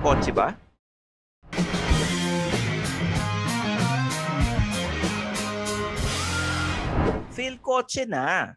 kotse ba? Feel kotse na.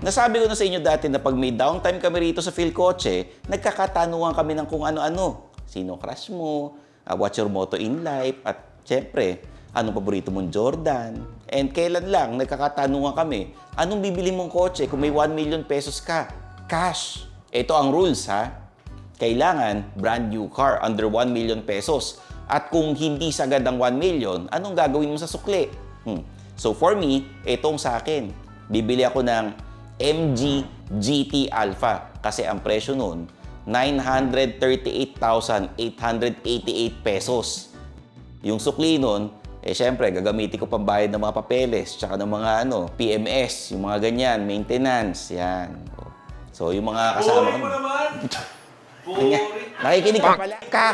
Nasabi ko na sa inyo dati na pag may downtime kami rito sa Feel Kotse, nagkakatanungan kami ng kung ano-ano. Sino crush mo? What's your motto in life? At syempre, anong paborito mong Jordan? And kailan lang nagkakatanungan kami, anong bibili mong kotse kung may 1 million pesos ka? Cash. Ito ang rules ha. Kailangan brand new car under 1 million pesos. At kung hindi sagad ang 1 million, anong gagawin mo sa sukli? So for me, itong sa akin. Bibili ako ng MG GT Alpha kasi ang presyo nun 938,888 pesos. Yung sukli nun, syempre gagamitin ko pambayad ng mga papeles tsaka ng mga PMS, yung mga ganyan, maintenance, yan. So yung mga kasama ko. Boring mo naman! Nakikinig ka pala ka!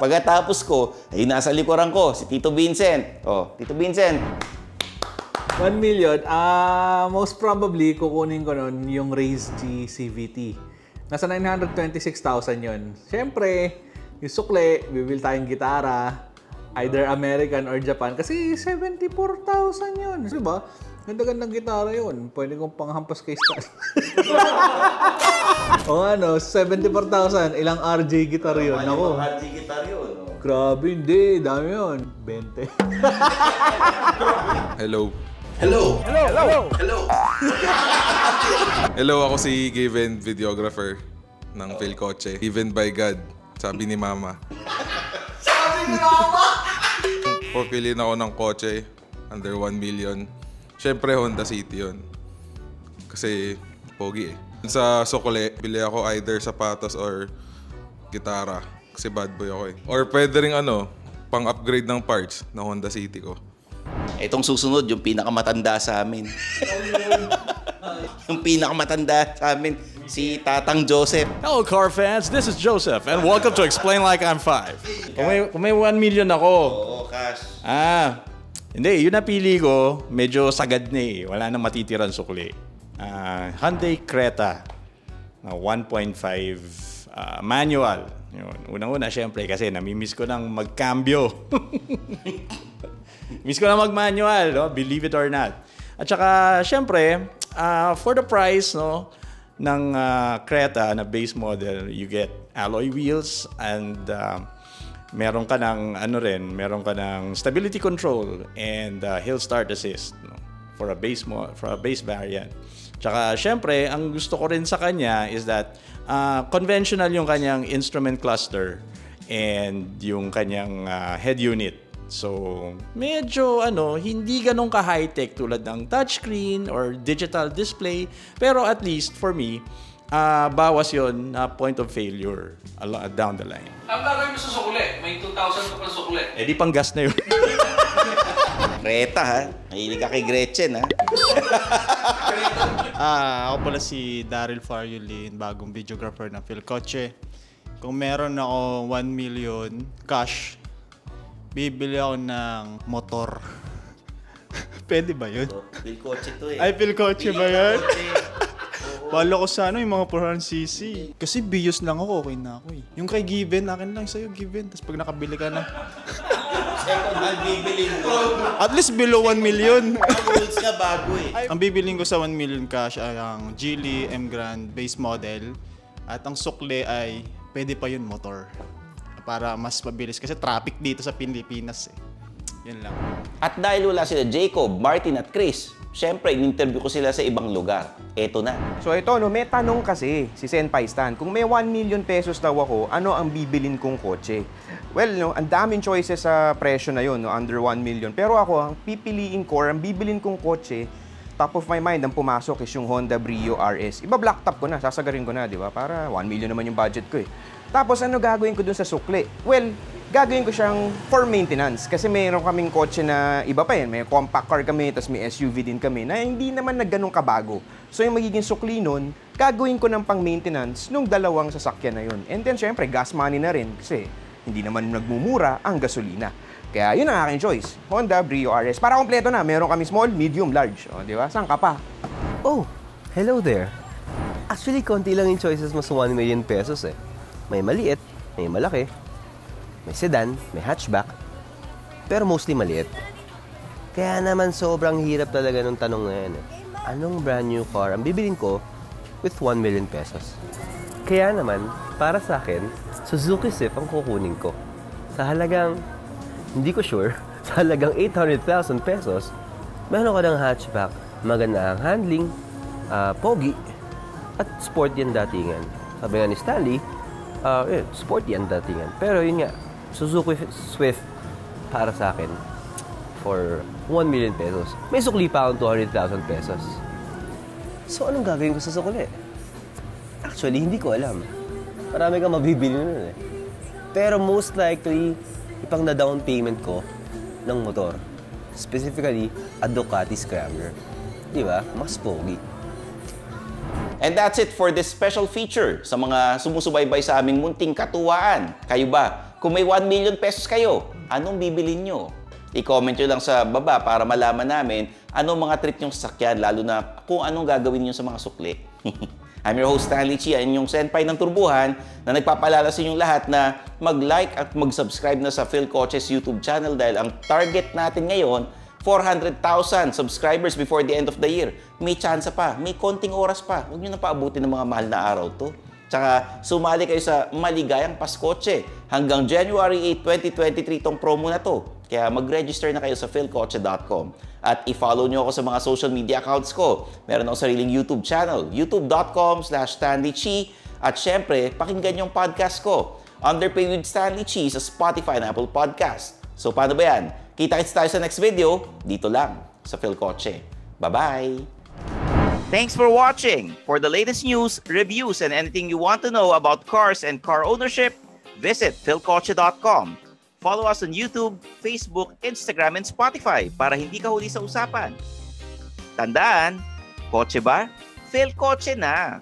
Pagkatapos ko, ay nasa likuran ko, si Tito Vincent. Tito Vincent. 1 million, most probably kukunin ko nun yung Raze G CVT. Nasa 926,000 yun. Siyempre, yung sukle, bibili tayong gitara, either American or Japan, kasi 74,000 yun. Diba? Ganda-gandang gitara yun. Pwede kong panghampas kay Stan. 74,000. Ilang RJ gitar yun. Ako. RJ gitar yun. Grabe, hindi. Dami yun. 20. Hello. Hello. Hello. Hello. Hello. Hello, ako si Given, videographer ng Feel Kotse. Given by God, sabi ni Mama. Sabi ni Mama! Pupiliin ako ng kotse under 1 million. Siyempre, Honda City yun. Kasi, pogi eh. Sa sukle, pili ako either sapatos or gitara. Kasi bad boy ako eh. Or pwede rin pang-upgrade ng parts ng Honda City ko. Itong susunod, yung pinakamatanda sa amin. Yung pinakamatanda sa amin, si Tatang Joseph. Hello, car fans. This is Joseph, and welcome to Explain Like I'm 5. Kung may 1 million ako. Oo, cash. Hindi. Yung napili ko, medyo sagad na eh. Wala nang matitirang sukli. Hyundai Creta na 1.5 manual. Yun. Unang-una, syempre, kasi namimiss ko nang mag-cambio. Miss ko na mag-manual, no? Believe it or not. At saka, syempre, for the price ng Creta na base model, you get alloy wheels and meron ka ng meron ka ng stability control and hill start assist for a base variant. Tsaka, syempre, ang gusto ko rin sa kanya is that conventional yung kanyang instrument cluster and yung kanyang head unit. So, medyo hindi ganun ka-high-tech tulad ng touchscreen or digital display. Pero at least, for me, bawas yon na point of failure down the line. Ang gagawin mo sa sukle? May 2,000 ka pang sukle. Eh di pang gas na yun. Creta ha? Mahilig ka kay Gretchen ha? Ako pala si Daryl Fariolin, bagong videographer ng Feel Kotse. Kung meron ako 1 million cash, bibili ako ng motor. Pwede ba yun? Feel Kotse to eh. Ay, Feel Kotse ba yun? Bala ko sa yung mga 400cc. Kasi bios lang ako, okay na ako eh. Yung kay Given, akin lang sa'yo, Given. Tapos pag nakabili ka na. Second hand bibilin ko. At least below 1 million. Ang rules nga bago eh. Ang bibiling ko sa 1 million cash ay ang Geely M Grand base model. At ang sukle ay pwede pa yun motor. Para mas mabilis kasi traffic dito sa Pilipinas eh. Yan lang. At dahil wala sila Jacob, Martin at Chris, syempre, in-interview ko sila sa ibang lugar. Eto na. So ito, may tanong kasi si Senpai Stan. Kung may 1 million pesos daw ako, ano ang bibilin kong kotse? Well, ang daming choices sa presyo na yun, under 1 million. Pero ako, ang pipiliin ko, ang bibilin kong kotse, top of my mind, ang pumasok is yung Honda Brio RS. Iba black top ko na, sasagarin ko na, di ba? Para 1 million naman yung budget ko eh. Tapos ano gagawin ko dun sa sukli? Well, gagawin ko siyang for maintenance. Kasi mayroon kaming kotse na iba pa yan. May compact car kami, tapos may SUV din kami na hindi naman nagganong kabago. So yung magiging sukli nun, gagawin ko ng pang-maintenance nung dalawang sasakyan na yun. And then syempre, gas money na rin kasi hindi naman nagmumura ang gasolina. Kaya yun ang aking choice. Honda Brio RS. Para kompleto na, meron kami small, medium, large. O, di ba? Saan ka pa? Oh, hello there. Actually, konti lang yung choices mo sa 1 million pesos eh. May maliit, may malaki, may sedan, may hatchback, pero mostly maliit. Kaya naman sobrang hirap talaga nung tanong na yan eh. Anong brand new car ang bibilin ko with 1 million pesos? Kaya naman, para sa akin, Suzuki Swift ang kukunin ko. Sa halagang, hindi ko sure, sa halagang 800,000 pesos, meron ka ng hatchback, maganda ang handling, pogi, at sporty ang datingan. Sabi nga ni Stanley, sporty ang datingan. Pero yun nga, Suzuki Swift para sa akin for 1 million pesos. May sukli pa akong 200,000 pesos. So anong gagawin ko sa sukli? Actually, hindi ko alam. Marami kang mabibili nun eh. Pero most likely, ipang na down payment ko ng motor. Specifically, a Ducati Scrambler. Di ba? Mas pogi. And that's it for this special feature sa mga sumusubaybay sa aming munting katuwaan. Kayo ba? Kung may 1 million pesos kayo, anong bibilin nyo? I-comment nyo lang sa baba para malaman namin anong mga trip nyong sasakyan, lalo na kung anong gagawin nyo sa mga sukli. I'm your host, Stanley Chi, ang inyong senpai ng turbuhan na nagpapalala sa inyong lahat na mag-like at mag-subscribe na sa Phil Coches YouTube channel dahil ang target natin ngayon 400,000 subscribers before the end of the year. May chance pa. May konting oras pa. Huwag nyo na paabutin ng mga mahal na araw to. Tsaka, sumali kayo sa Maligayang Paskotse. Hanggang January 8, 2023 tong promo na to. Kaya mag-register na kayo sa philcoche.com. At i-follow nyo ako sa mga social media accounts ko. Meron ako sariling YouTube channel, youtube.com/StanleyChi. At syempre, pakinggan yung podcast ko, Underpay with Stanley Chi sa Spotify and Apple Podcast. So, paano ba yan? Kita-kits tayo sa next video, dito lang sa Phil Coche. Bye-bye! Thanks for watching. For the latest news, reviews, and anything you want to know about cars and car ownership, visit philcoche.com. Follow us on YouTube, Facebook, Instagram, and Spotify para hindi ka huli sa usapan. Tandaan, kotse ba? Phil Coche na!